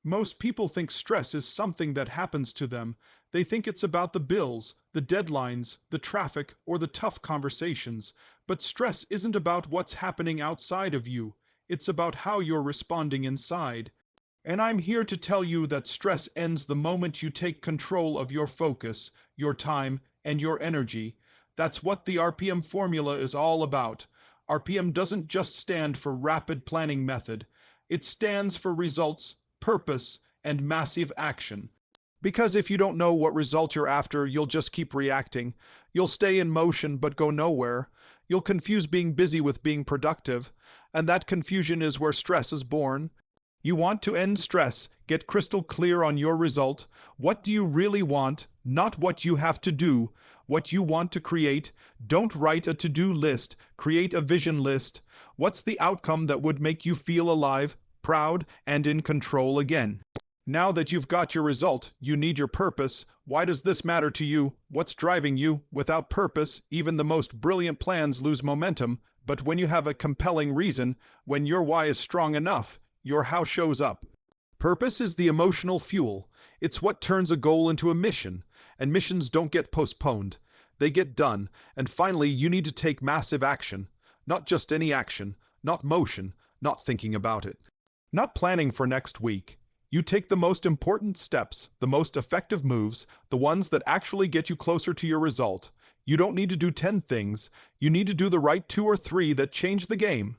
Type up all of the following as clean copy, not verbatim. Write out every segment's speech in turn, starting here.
Most people think stress is something that happens to them. They think it's about the bills, the deadlines, the traffic, or the tough conversations. But stress isn't about what's happening outside of you. It's about how you're responding inside. And I'm here to tell you that stress ends the moment you take control of your focus, your time, and your energy. That's what the RPM formula is all about. RPM doesn't just stand for Rapid Planning Method. It stands for results, purpose, and massive action. Because if you don't know what result you're after, you'll just keep reacting. You'll stay in motion but go nowhere. You'll confuse being busy with being productive. And that confusion is where stress is born. You want to end stress, get crystal clear on your result. What do you really want? Not what you have to do. What you want to create. Don't write a to-do list. Create a vision list. What's the outcome that would make you feel alive, proud, and in control again? Now that you've got your result, you need your purpose. Why does this matter to you? What's driving you? Without purpose, even the most brilliant plans lose momentum. But when you have a compelling reason, when your why is strong enough, your how shows up. Purpose is the emotional fuel. It's what turns a goal into a mission. And missions don't get postponed. They get done. And finally, you need to take massive action. Not just any action. Not motion. Not thinking about it. Not planning for next week. You take the most important steps, the most effective moves, the ones that actually get you closer to your result. You don't need to do 10 things. You need to do the right 2 or 3 that change the game.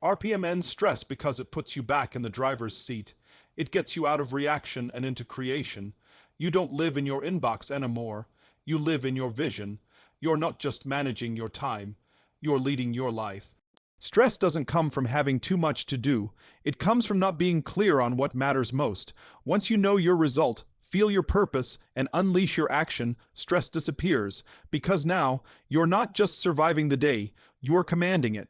RPM ends stress because it puts you back in the driver's seat. It gets you out of reaction and into creation. You don't live in your inbox anymore. You live in your vision. You're not just managing your time. You're leading your life. Stress doesn't come from having too much to do. It comes from not being clear on what matters most. Once you know your result, feel your purpose, and unleash your action, stress disappears. Because now, you're not just surviving the day, you're commanding it.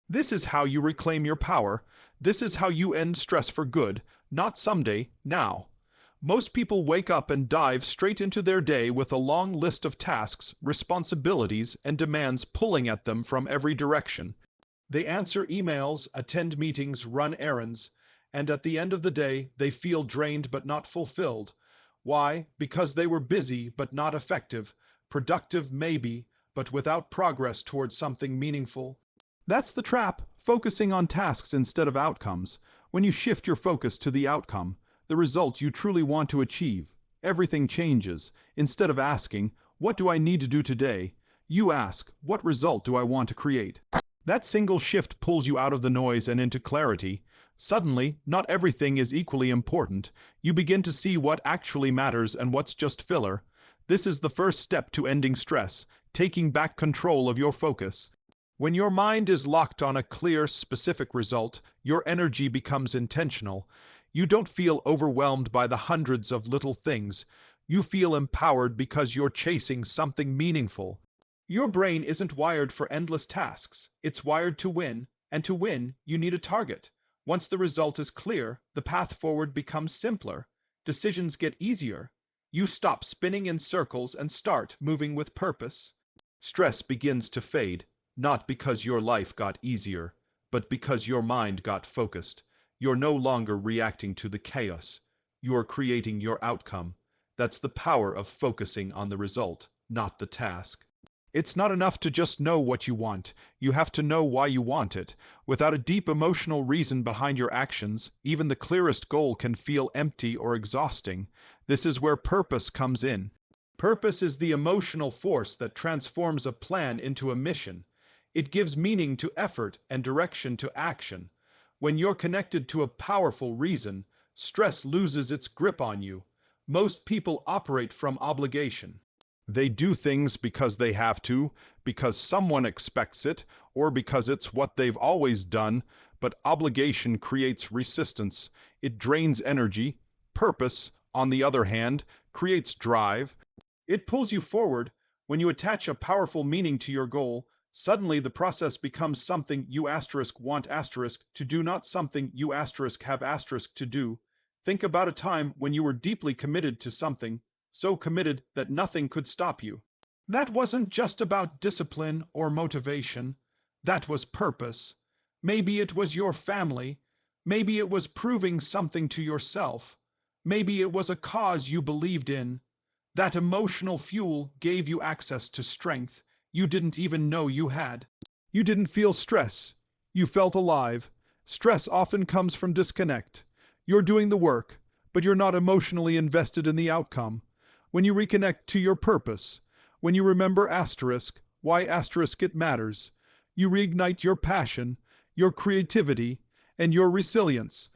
This is how you reclaim your power. This is how you end stress for good, not someday, now. Most people wake up and dive straight into their day with a long list of tasks, responsibilities, and demands pulling at them from every direction. They answer emails, attend meetings, run errands, and at the end of the day, they feel drained but not fulfilled. Why? Because they were busy but not effective, productive maybe, but without progress towards something meaningful. That's the trap, focusing on tasks instead of outcomes. When you shift your focus to the outcome, the result you truly want to achieve, everything changes. Instead of asking, what do I need to do today? You ask, what result do I want to create? That single shift pulls you out of the noise and into clarity. Suddenly, not everything is equally important. You begin to see what actually matters and what's just filler. This is the first step to ending stress, taking back control of your focus. When your mind is locked on a clear, specific result, your energy becomes intentional. You don't feel overwhelmed by the hundreds of little things. You feel empowered because you're chasing something meaningful. Your brain isn't wired for endless tasks. It's wired to win, and to win, you need a target. Once the result is clear, the path forward becomes simpler. Decisions get easier. You stop spinning in circles and start moving with purpose. Stress begins to fade, not because your life got easier, but because your mind got focused. You're no longer reacting to the chaos. You're creating your outcome. That's the power of focusing on the result, not the task. It's not enough to just know what you want. You have to know why you want it. Without a deep emotional reason behind your actions, even the clearest goal can feel empty or exhausting. This is where purpose comes in. Purpose is the emotional force that transforms a plan into a mission. It gives meaning to effort and direction to action. When you're connected to a powerful reason, stress loses its grip on you. Most people operate from obligation. They do things because they have to, because someone expects it, or because it's what they've always done, but obligation creates resistance. It drains energy. Purpose, on the other hand, creates drive. It pulls you forward. When you attach a powerful meaning to your goal, suddenly the process becomes something you want to do, not something you have to do. Think about a time when you were deeply committed to something, so committed that nothing could stop you. That wasn't just about discipline or motivation. That was purpose. Maybe it was your family. Maybe it was proving something to yourself. Maybe it was a cause you believed in. That emotional fuel gave you access to strength you didn't even know you had. You didn't feel stress. You felt alive. Stress often comes from disconnect. You're doing the work, but you're not emotionally invested in the outcome. When you reconnect to your purpose, when you remember asterisk, why asterisk it matters, you reignite your passion, your creativity, and your resilience.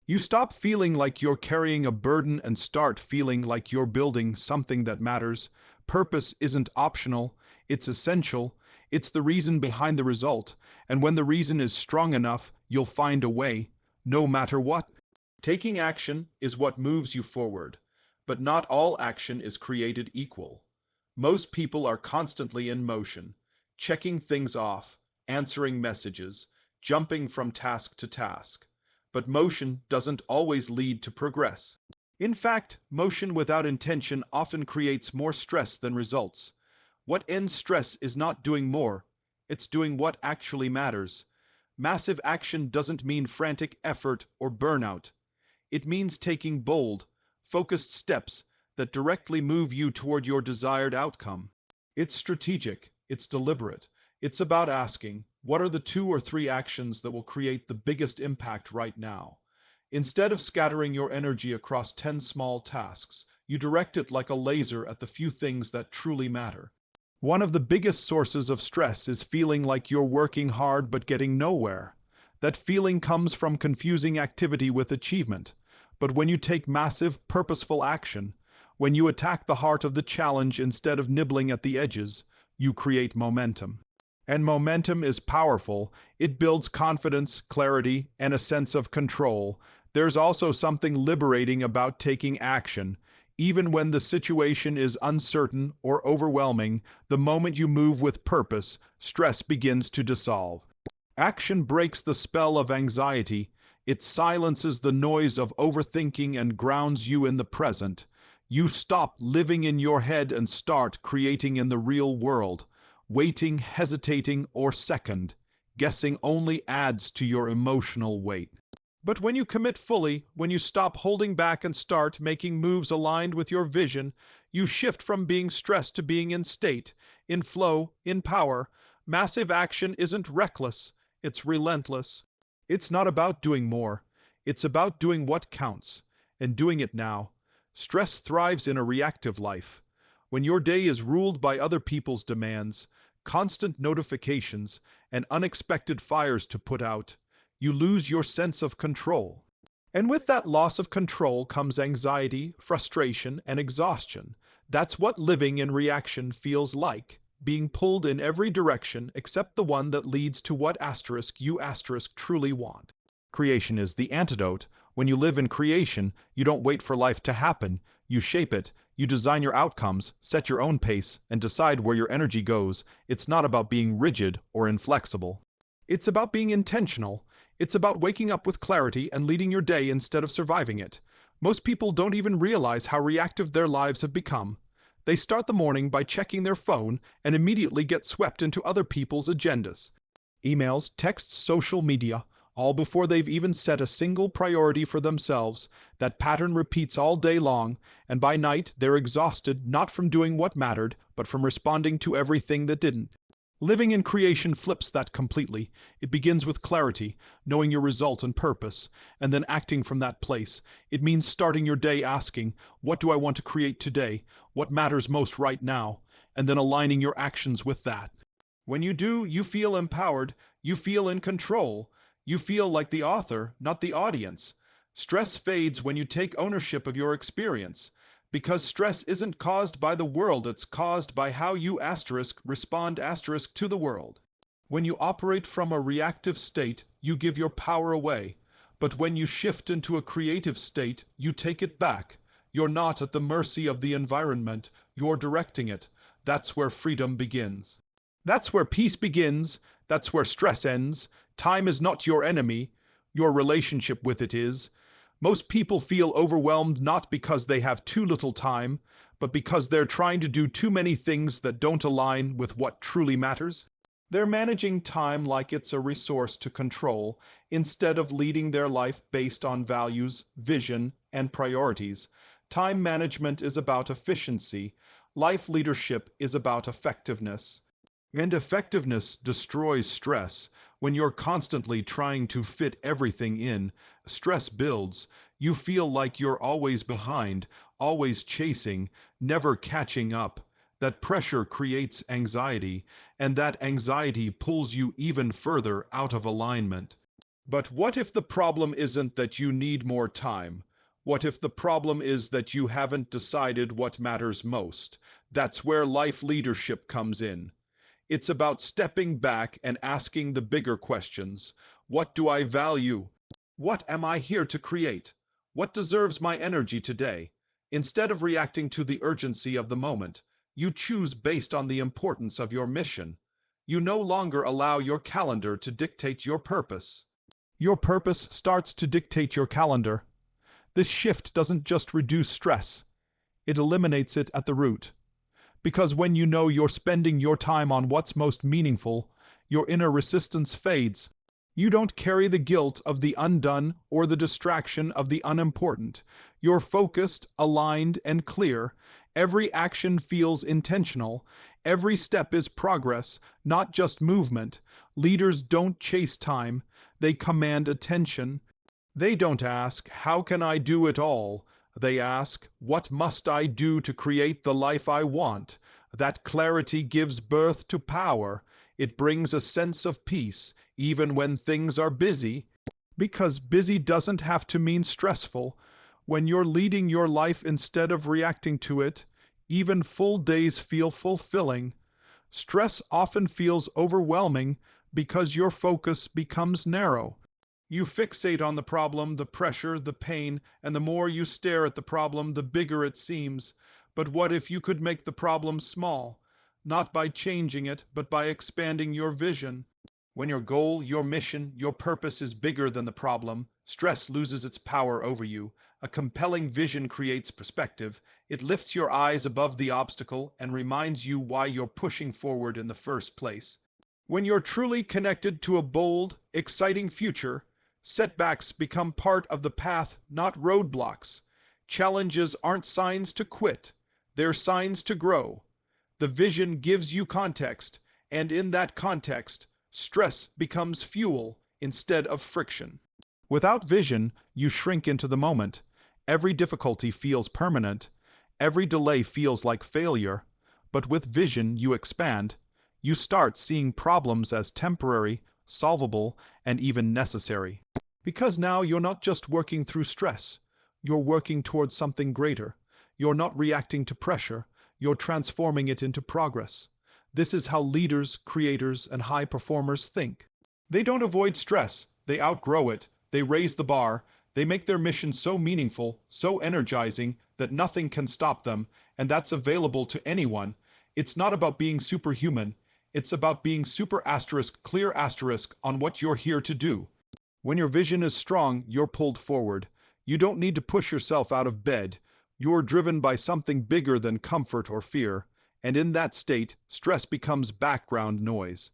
You stop feeling like you're carrying a burden and start feeling like you're building something that matters. Purpose isn't optional, it's essential. It's the reason behind the result, and when the reason is strong enough, you'll find a way, no matter what. Taking action is what moves you forward, but not all action is created equal. Most people are constantly in motion, checking things off, answering messages, jumping from task to task. But motion doesn't always lead to progress. In fact, motion without intention often creates more stress than results. What ends stress is not doing more, it's doing what actually matters. Massive action doesn't mean frantic effort or burnout. It means taking bold, focused steps that directly move you toward your desired outcome. It's strategic, it's deliberate. It's about asking, what are the 2 or 3 actions that will create the biggest impact right now? Instead of scattering your energy across 10 small tasks, you direct it like a laser at the few things that truly matter. One of the biggest sources of stress is feeling like you're working hard but getting nowhere. That feeling comes from confusing activity with achievement. But when you take massive, purposeful action, when you attack the heart of the challenge instead of nibbling at the edges, you create momentum. And momentum is powerful. It builds confidence, clarity, and a sense of control. There's also something liberating about taking action. Even when the situation is uncertain or overwhelming, the moment you move with purpose, stress begins to dissolve. Action breaks the spell of anxiety. It silences the noise of overthinking and grounds you in the present. You stop living in your head and start creating in the real world. Waiting, hesitating, or second guessing only adds to your emotional weight. But when you commit fully, when you stop holding back and start making moves aligned with your vision, you shift from being stressed to being in state, in flow, in power. Massive action isn't reckless, it's relentless. It's not about doing more, it's about doing what counts, and doing it now. Stress thrives in a reactive life. When your day is ruled by other people's demands, constant notifications, and unexpected fires to put out, you lose your sense of control. And with that loss of control comes anxiety, frustration, and exhaustion. That's what living in reaction feels like, being pulled in every direction except the one that leads to what asterisk you asterisk truly want. Creation is the antidote. When you live in creation, you don't wait for life to happen. You shape it. You design your outcomes, set your own pace, and decide where your energy goes. It's not about being rigid or inflexible. It's about being intentional. It's about waking up with clarity and leading your day instead of surviving it. Most people don't even realize how reactive their lives have become. They start the morning by checking their phone and immediately get swept into other people's agendas. Emails, texts, social media, all before they've even set a single priority for themselves. That pattern repeats all day long, and by night they're exhausted not from doing what mattered, but from responding to everything that didn't. Living in creation flips that completely. It begins with clarity, knowing your result and purpose, and then acting from that place. It means starting your day asking, what do I want to create today? What matters most right now? And then aligning your actions with that. When you do, you feel empowered, you feel in control. You feel like the author, not the audience. Stress fades when you take ownership of your experience, because stress isn't caused by the world, it's caused by how you asterisk respond asterisk to the world. When you operate from a reactive state, you give your power away. But when you shift into a creative state, you take it back. You're not at the mercy of the environment, you're directing it. That's where freedom begins. That's where peace begins. That's where stress ends. Time is not your enemy. Your relationship with it is. Most people feel overwhelmed not because they have too little time, but because they're trying to do too many things that don't align with what truly matters. They're managing time like it's a resource to control, instead of leading their life based on values, vision, and priorities. Time management is about efficiency. Life leadership is about effectiveness. And effectiveness destroys stress. When you're constantly trying to fit everything in, stress builds. You feel like you're always behind, always chasing, never catching up. That pressure creates anxiety, and that anxiety pulls you even further out of alignment. But what if the problem isn't that you need more time? What if the problem is that you haven't decided what matters most? That's where life leadership comes in. It's about stepping back and asking the bigger questions. What do I value? What am I here to create? What deserves my energy today? Instead of reacting to the urgency of the moment, you choose based on the importance of your mission. You no longer allow your calendar to dictate your purpose. Your purpose starts to dictate your calendar. This shift doesn't just reduce stress, it eliminates it at the root. Because when you know you're spending your time on what's most meaningful, your inner resistance fades. You don't carry the guilt of the undone or the distraction of the unimportant. You're focused, aligned, and clear. Every action feels intentional. Every step is progress, not just movement. Leaders don't chase time, they command attention. They don't ask, "How can I do it all?" They ask, "What must I do to create the life I want?" That clarity gives birth to power. It brings a sense of peace, even when things are busy. Because busy doesn't have to mean stressful. When you're leading your life instead of reacting to it, even full days feel fulfilling. Stress often feels overwhelming because your focus becomes narrow. You fixate on the problem, the pressure, the pain, and the more you stare at the problem, the bigger it seems. But what if you could make the problem small? Not by changing it, but by expanding your vision. When your goal, your mission, your purpose is bigger than the problem, stress loses its power over you. A compelling vision creates perspective. It lifts your eyes above the obstacle and reminds you why you're pushing forward in the first place. When you're truly connected to a bold, exciting future, setbacks become part of the path, not roadblocks. Challenges aren't signs to quit, they're signs to grow. The vision gives you context, and in that context, stress becomes fuel instead of friction. Without vision, you shrink into the moment. Every difficulty feels permanent. Every delay feels like failure. But with vision, you expand. You start seeing problems as temporary, solvable, and even necessary. Because now you're not just working through stress, you're working towards something greater. You're not reacting to pressure, you're transforming it into progress. This is how leaders, creators, and high performers think. They don't avoid stress, they outgrow it, they raise the bar, they make their mission so meaningful, so energizing, that nothing can stop them, and that's available to anyone. It's not about being superhuman, it's about being super asterisk, clear asterisk on what you're here to do. When your vision is strong, you're pulled forward. You don't need to push yourself out of bed. You're driven by something bigger than comfort or fear. And in that state, stress becomes background noise.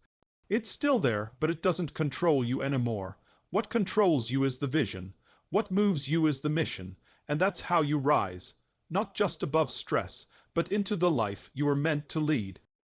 It's still there, but it doesn't control you anymore. What controls you is the vision. What moves you is the mission. And that's how you rise. Not just above stress, but into the life you were meant to lead.